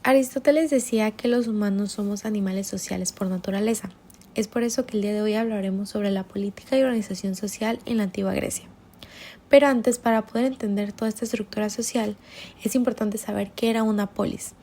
Aristóteles decía que los humanos somos animales sociales por naturaleza. Es por eso que el día de hoy hablaremos sobre la política y organización social en la antigua Grecia. Pero antes, para poder entender toda esta estructura social, es importante saber qué era una polis.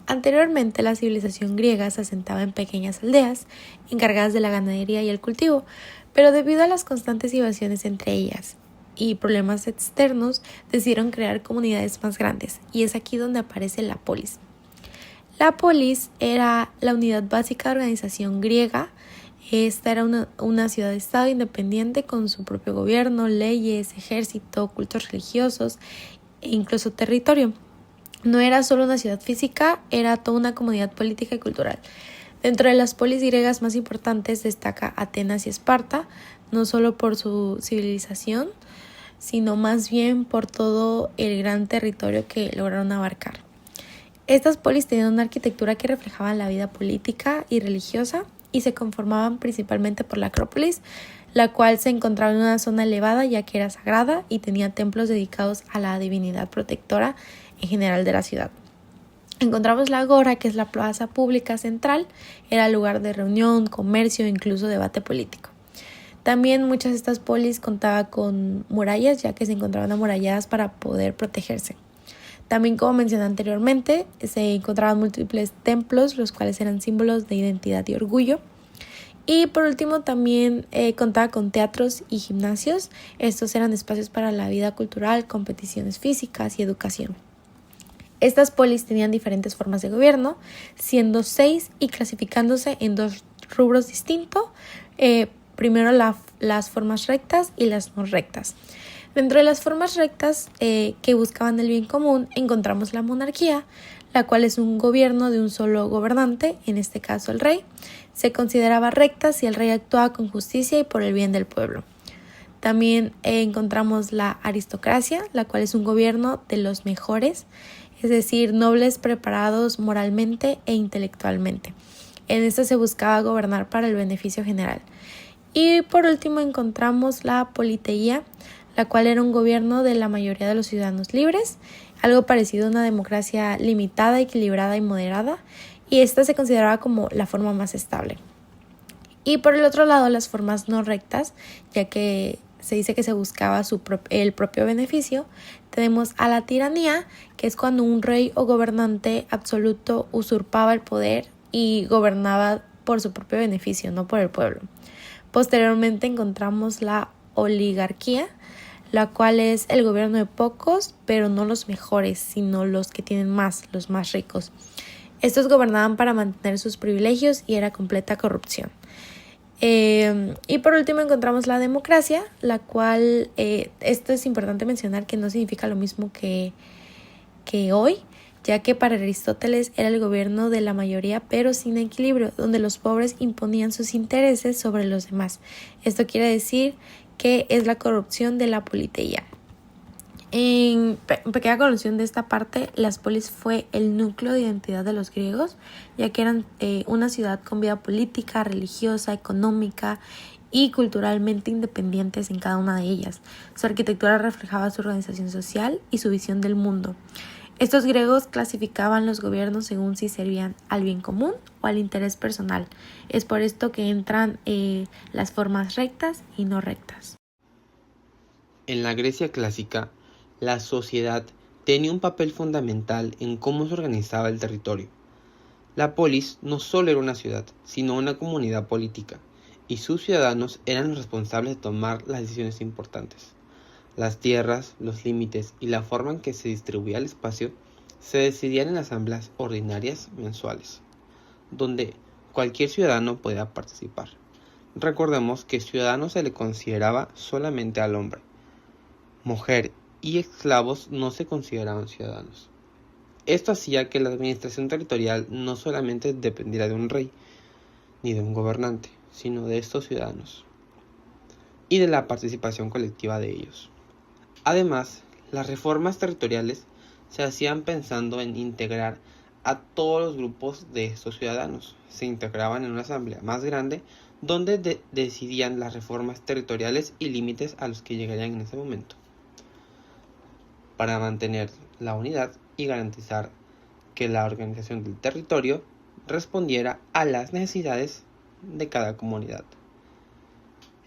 Anteriormente, la civilización griega se asentaba en pequeñas aldeas, encargadas de la ganadería y el cultivo, pero debido a las constantes invasiones entre ellas y problemas externos, decidieron crear comunidades más grandes, y es aquí donde aparece la polis. La polis era la unidad básica de organización griega. Esta era una ciudad-estado independiente con su propio gobierno, leyes, ejército, cultos religiosos e incluso territorio. No era solo una ciudad física, era toda una comunidad política y cultural. Dentro de las polis griegas más importantes destaca Atenas y Esparta, no solo por su civilización, sino más bien por todo el gran territorio que lograron abarcar. Estas polis tenían una arquitectura que reflejaba la vida política y religiosa y se conformaban principalmente por la Acrópolis, la cual se encontraba en una zona elevada ya que era sagrada y tenía templos dedicados a la divinidad protectora en general de la ciudad. Encontramos la Agora, que es la plaza pública central, era lugar de reunión, comercio e incluso debate político. También muchas de estas polis contaban con murallas, ya que se encontraban amuralladas para poder protegerse. También, como mencioné anteriormente, se encontraban múltiples templos, los cuales eran símbolos de identidad y orgullo. Y por último, también contaba con teatros y gimnasios. Estos eran espacios para la vida cultural, competiciones físicas y educación. Estas polis tenían diferentes formas de gobierno, siendo 6 y clasificándose en 2 rubros distintos. Primero las formas rectas y las no rectas. Dentro de las formas rectas que buscaban el bien común, encontramos la monarquía, la cual es un gobierno de un solo gobernante, en este caso el rey. Se consideraba recta si el rey actuaba con justicia y por el bien del pueblo. También encontramos la aristocracia, la cual es un gobierno de los mejores, es decir, nobles preparados moralmente e intelectualmente. En esta se buscaba gobernar para el beneficio general. Y por último encontramos la politeía, la cual era un gobierno de la mayoría de los ciudadanos libres, algo parecido a una democracia limitada, equilibrada y moderada, y esta se consideraba como la forma más estable. Y por el otro lado, las formas no rectas, ya que se dice que se buscaba el propio beneficio, tenemos a la tiranía, que es cuando un rey o gobernante absoluto usurpaba el poder y gobernaba por su propio beneficio, no por el pueblo. Posteriormente encontramos la oligarquía, la cual es el gobierno de pocos, pero no los mejores, sino los que tienen más, los más ricos. Estos gobernaban para mantener sus privilegios y era completa corrupción. Y por último encontramos la democracia, la cual, esto es importante mencionar que no significa lo mismo que hoy, ya que para Aristóteles era el gobierno de la mayoría pero sin equilibrio, donde los pobres imponían sus intereses sobre los demás. Esto quiere decir que es la corrupción de la politeía. En pequeña conclusión de esta parte, las polis fue el núcleo de identidad de los griegos, ya que eran una ciudad con vida política, religiosa, económica y culturalmente independientes en cada una de ellas. Su arquitectura reflejaba su organización social y su visión del mundo. Estos griegos clasificaban los gobiernos según si servían al bien común o al interés personal. Es por esto que entran las formas rectas y no rectas. En la Grecia clásica, la sociedad tenía un papel fundamental en cómo se organizaba el territorio. La polis no solo era una ciudad, sino una comunidad política, y sus ciudadanos eran los responsables de tomar las decisiones importantes. Las tierras, los límites y la forma en que se distribuía el espacio se decidían en asambleas ordinarias mensuales, donde cualquier ciudadano podía participar. Recordemos que ciudadano se le consideraba solamente al hombre. Mujer y esclavos no se consideraban ciudadanos. Esto hacía que la administración territorial no solamente dependiera de un rey ni de un gobernante, sino de estos ciudadanos y de la participación colectiva de ellos. Además, las reformas territoriales se hacían pensando en integrar a todos los grupos de estos ciudadanos. Se integraban en una asamblea más grande donde decidían las reformas territoriales y límites a los que llegarían en ese momento, para mantener la unidad y garantizar que la organización del territorio respondiera a las necesidades de cada comunidad.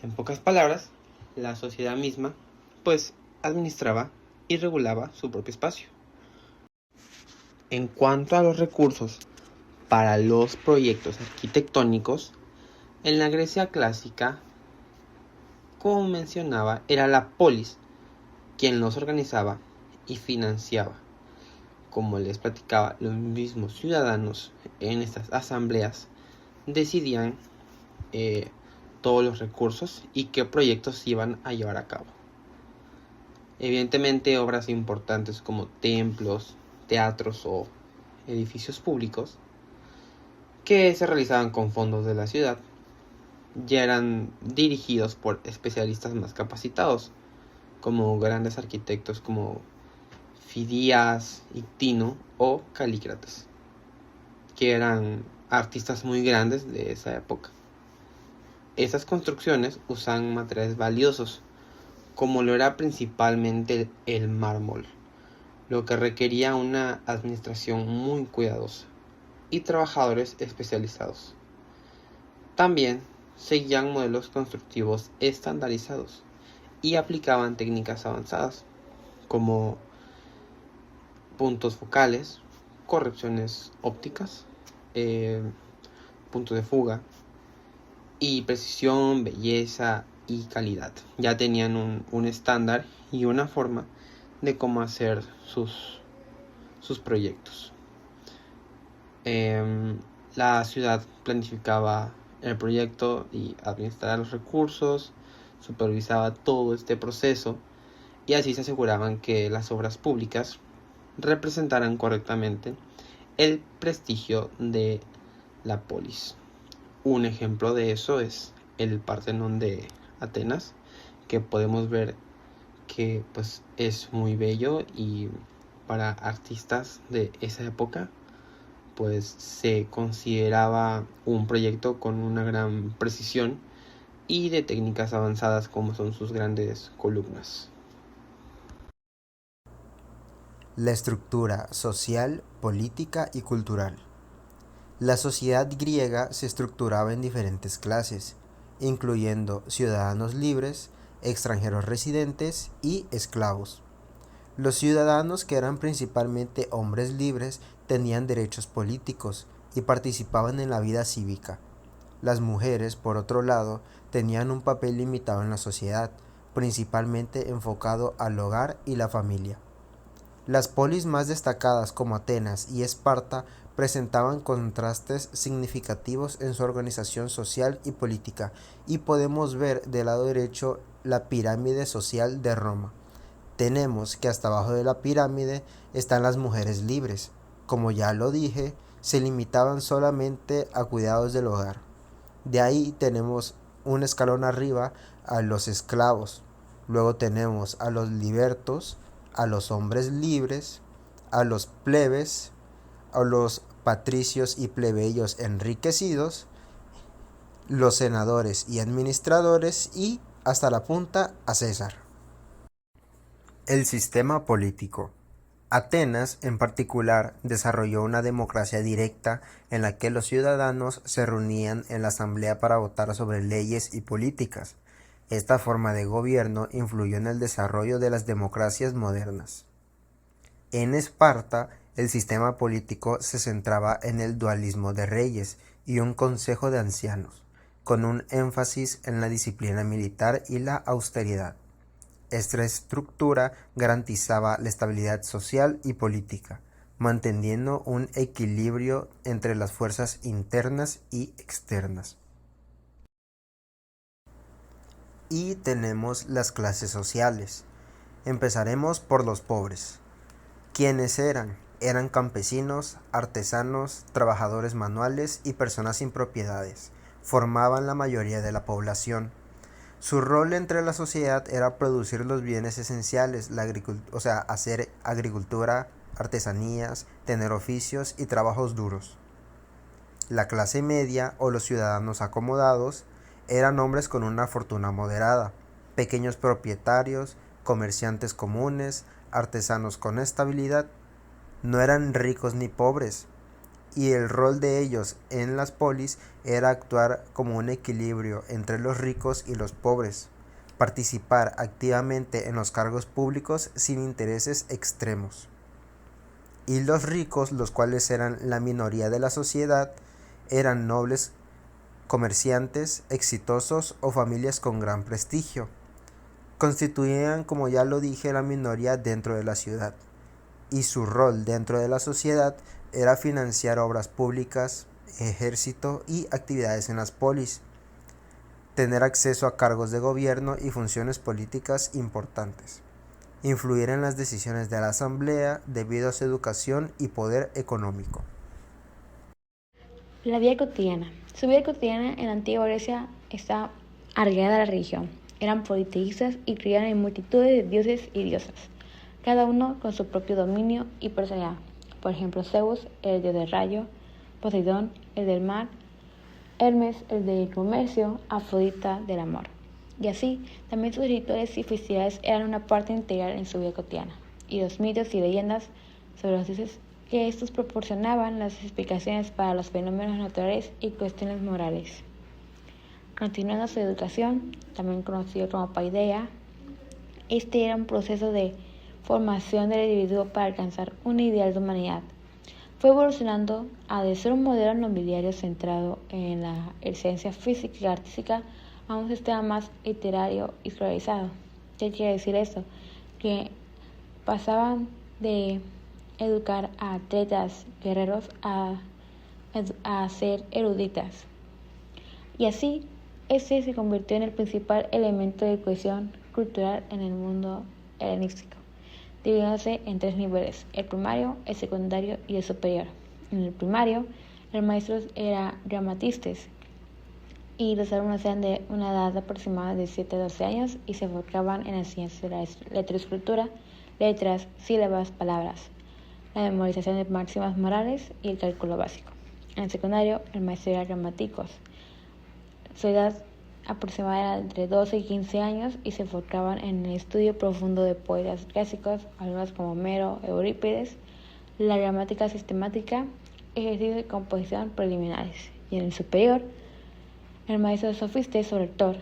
En pocas palabras, la sociedad misma, pues, administraba y regulaba su propio espacio. En cuanto a los recursos para los proyectos arquitectónicos, en la Grecia clásica, como mencionaba, era la polis quien los organizaba y financiaba. Como les platicaba, los mismos ciudadanos en estas asambleas decidían todos los recursos y qué proyectos se iban a llevar a cabo. Evidentemente, obras importantes como templos, teatros o edificios públicos que se realizaban con fondos de la ciudad ya eran dirigidos por especialistas más capacitados, como grandes arquitectos como Fidías, Ictino o Calícrates, que eran artistas muy grandes de esa época. Estas construcciones usan materiales valiosos, como lo era principalmente el mármol, lo que requería una administración muy cuidadosa y trabajadores especializados. También seguían modelos constructivos estandarizados y aplicaban técnicas avanzadas como puntos focales, correcciones ópticas, puntos de fuga y precisión, belleza y calidad. Ya tenían un estándar y una forma de cómo hacer sus proyectos. La ciudad planificaba el proyecto y administraba los recursos, supervisaba todo este proceso y así se aseguraban que las obras públicas representaran correctamente el prestigio de la polis. Un ejemplo de eso es el Partenón de Atenas, que podemos ver que pues es muy bello y para artistas de esa época pues se consideraba un proyecto con una gran precisión y de técnicas avanzadas como son sus grandes columnas. La estructura social, política y cultural. La sociedad griega se estructuraba en diferentes clases, incluyendo ciudadanos libres, extranjeros residentes y esclavos. Los ciudadanos, que eran principalmente hombres libres, tenían derechos políticos y participaban en la vida cívica. Las mujeres, por otro lado, tenían un papel limitado en la sociedad, principalmente enfocado al hogar y la familia. Las polis más destacadas como Atenas y Esparta presentaban contrastes significativos en su organización social y política, y podemos ver del lado derecho la pirámide social de Roma. Tenemos que hasta abajo de la pirámide están las mujeres libres. Como ya lo dije, se limitaban solamente a cuidados del hogar. De ahí tenemos un escalón arriba a los esclavos. Luego tenemos a los libertos, a los hombres libres, a los plebes, a los patricios y plebeyos enriquecidos, los senadores y administradores y hasta la punta a César. El sistema político. Atenas, en particular, desarrolló una democracia directa en la que los ciudadanos se reunían en la asamblea para votar sobre leyes y políticas. Esta forma de gobierno influyó en el desarrollo de las democracias modernas. En Esparta, el sistema político se centraba en el dualismo de reyes y un consejo de ancianos, con un énfasis en la disciplina militar y la austeridad. Esta estructura garantizaba la estabilidad social y política, manteniendo un equilibrio entre las fuerzas internas y externas. Y tenemos las clases sociales. Empezaremos por los pobres. ¿Quiénes eran? Eran campesinos, artesanos, trabajadores manuales y personas sin propiedades. Formaban la mayoría de la población. Su rol entre la sociedad era producir los bienes esenciales, hacer agricultura, artesanías, tener oficios y trabajos duros. La clase media o los ciudadanos acomodados eran hombres con una fortuna moderada, pequeños propietarios, comerciantes comunes, artesanos con estabilidad. no eran ricos ni pobres, y el rol de ellos en las polis era actuar como un equilibrio entre los ricos y los pobres, participar activamente en los cargos públicos sin intereses extremos. Y los ricos, los cuales eran la minoría de la sociedad, eran nobles, comerciantes exitosos o familias con gran prestigio. Constituían, como ya lo dije, la minoría dentro de la ciudad, y su rol dentro de la sociedad era financiar obras públicas, ejército y actividades en las polis, tener acceso a cargos de gobierno y funciones políticas importantes, influir en las decisiones de la asamblea debido a su educación y poder económico. La vida cotidiana. Su vida cotidiana en la antigua Grecia está arraigada a la religión. Eran politeístas y creían en multitudes de dioses y diosas, cada uno con su propio dominio y personalidad. Por ejemplo, Zeus, el dios del rayo; Poseidón, el del mar; Hermes, el del comercio; Afrodita, del amor. Y así, también sus rituales y festividades eran una parte integral en su vida cotidiana, y los mitos y leyendas sobre los dioses que estos proporcionaban las explicaciones para los fenómenos naturales y cuestiones morales. Continuando su educación, también conocido como paideia, este era un proceso de formación del individuo para alcanzar un ideal de humanidad. Fue evolucionando a de ser un modelo nobiliario centrado en la esencia física y artística a un sistema más literario y escolarizado. ¿Qué quiere decir esto? Que pasaban de educar a atletas, guerreros, a ser eruditas. Y así, este se convirtió en el principal elemento de cohesión cultural en el mundo helenístico, dividiéndose en 3 niveles: el primario, el secundario y el superior. En el primario, los maestros eran gramatistas y los alumnos eran de una edad aproximada de 7 a 12 años y se enfocaban en la ciencia de la lectoescritura, letras, sílabas, palabras, la memorización de máximas morales y el cálculo básico. En el secundario, el maestro era gramáticos. Su edad aproximada era entre 12 y 15 años y se enfocaban en el estudio profundo de poetas clásicos, algunos como Homero, Eurípides, la gramática sistemática, ejercicios de composición preliminares. Y en el superior, el maestro sofista sobre el Thor,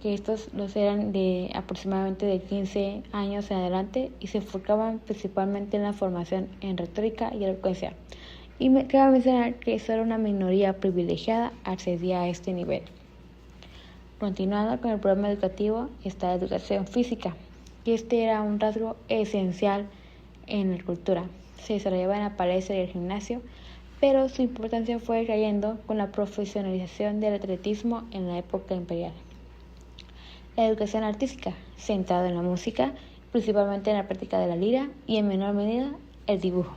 que estos los eran de aproximadamente de 15 años en adelante y se enfocaban principalmente en la formación en retórica y elocuencia. Y cabe mencionar que solo una minoría privilegiada accedía a este nivel. Continuando con el programa educativo está la educación física, que este era un rasgo esencial en la cultura. Se desarrollaba en la palestra y el gimnasio, pero su importancia fue cayendo con la profesionalización del atletismo en la época imperial. La educación artística, centrada en la música, principalmente en la práctica de la lira y en menor medida el dibujo.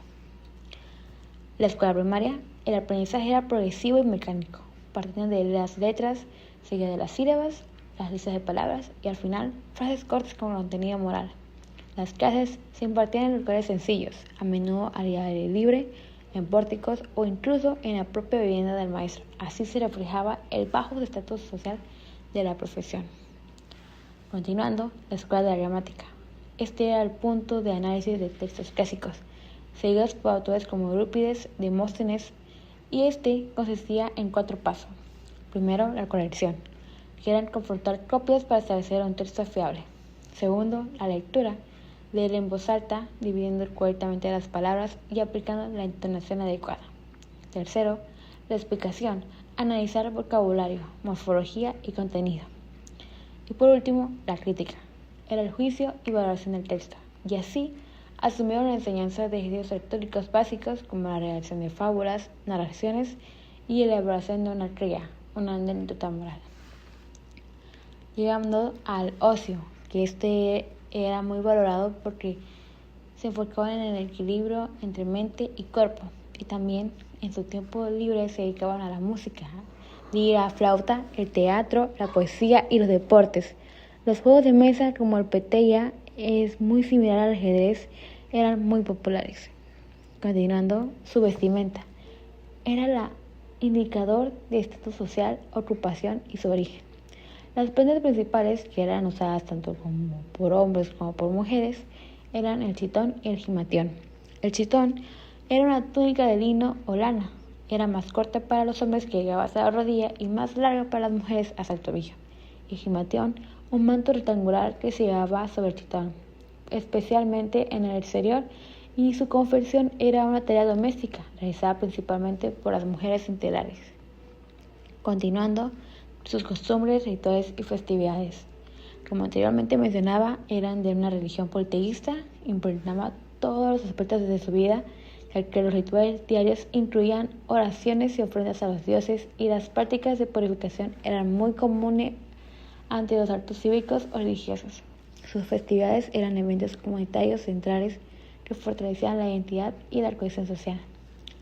La escuela primaria, el aprendizaje era progresivo y mecánico, partiendo de las letras, seguida de las sílabas, las listas de palabras y al final frases cortas con contenido moral. Las clases se impartían en lugares sencillos, a menudo al aire libre, en pórticos o incluso en la propia vivienda del maestro. Así se reflejaba el bajo estatus social de la profesión. Continuando, la escuela de la gramática. Este era el punto de análisis de textos clásicos, seguidos por autores como Eurípides, Demóstenes, y este consistía en 4 pasos. Primero, la corrección, que era confrontar copias para establecer un texto fiable. Segundo, la lectura, leer en voz alta, dividiendo correctamente las palabras y aplicando la entonación adecuada. Tercero, la explicación, analizar vocabulario, morfología y contenido. Y por último, la crítica, era el juicio y valoración del texto. Y así, asumieron la enseñanza de ejercicios retóricos básicos como la redacción de fábulas, narraciones y elaboración de una tría, una anécdota moral. Llegando al ocio, que este era muy valorado porque se enfocaban en el equilibrio entre mente y cuerpo, y también en su tiempo libre se dedicaban a la música, lira, flauta, el teatro, la poesía y los deportes. Los juegos de mesa como el peteia es muy similar al ajedrez, eran muy populares. Continuando, su vestimenta era la indicador de estatus social, ocupación y su origen. Las prendas principales, que eran usadas tanto como por hombres como por mujeres, eran el chitón y el gimatión. El chitón era una túnica de lino o lana. Era más corta para los hombres que llegaba hasta la rodilla y más larga para las mujeres hasta el tobillo. Y gimatión, un manto rectangular que se llevaba sobre el chitón, especialmente en el exterior, y su confección era una tarea doméstica, realizada principalmente por las mujeres integrales. Continuando, sus costumbres, rituales y festividades, como anteriormente mencionaba, eran de una religión politeísta, impregnaba todos los aspectos de su vida, ya que los rituales diarios incluían oraciones y ofrendas a los dioses y las prácticas de purificación eran muy comunes ante los actos cívicos o religiosos. Sus festividades eran eventos comunitarios centrales que fortalecían la identidad y la cohesión social.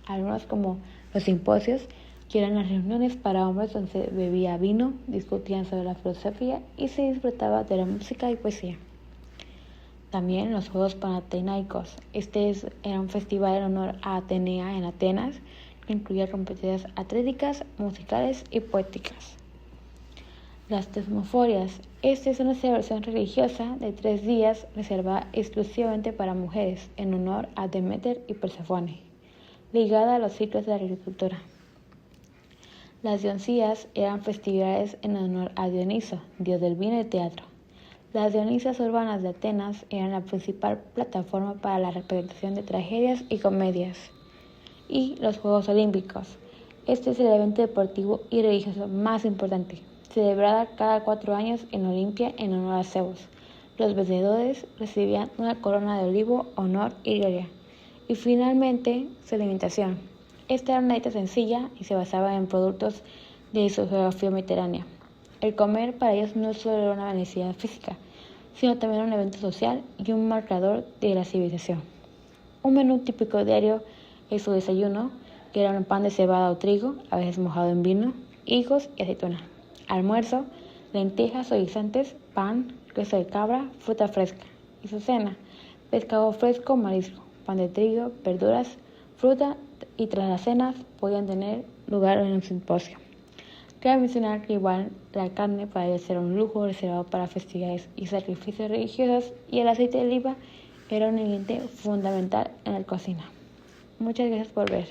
Algunos como los simposios, que eran las reuniones para hombres donde se bebía vino, discutían sobre la filosofía y se disfrutaba de la música y poesía. También los Juegos Panatenaicos. Era un festival en honor a Atenea en Atenas, que incluía competencias atléticas, musicales y poéticas. Las Tesmoforias. Esta es una celebración religiosa de 3 días reservada exclusivamente para mujeres, en honor a Demeter y Persefone, ligada a los ciclos de la agricultura. Las Dionisías eran festividades en honor a Dioniso, dios del vino y teatro. Las Dionisías urbanas de Atenas eran la principal plataforma para la representación de tragedias y comedias. Y los Juegos Olímpicos. Este es el evento deportivo y religioso más importante, celebrada cada 4 años en Olimpia en honor a Zeus. Los vencedores recibían una corona de olivo, honor y gloria. Y finalmente, su alimentación. Esta era una dieta sencilla y se basaba en productos de su geografía mediterránea. El comer para ellos no solo era una necesidad física, sino también un evento social y un marcador de la civilización. Un menú típico diario es su desayuno, que era un pan de cebada o trigo, a veces mojado en vino, higos y aceituna. Almuerzo, lentejas o guisantes, pan, queso de cabra, fruta fresca. Y su cena, pescado fresco, marisco, pan de trigo, verduras, fruta, y tras las cenas podían tener lugar en un simposio. Cabe mencionar que igual la carne podía ser un lujo reservado para festividades y sacrificios religiosos, y el aceite de oliva era un ingrediente fundamental en la cocina. Muchas gracias por ver.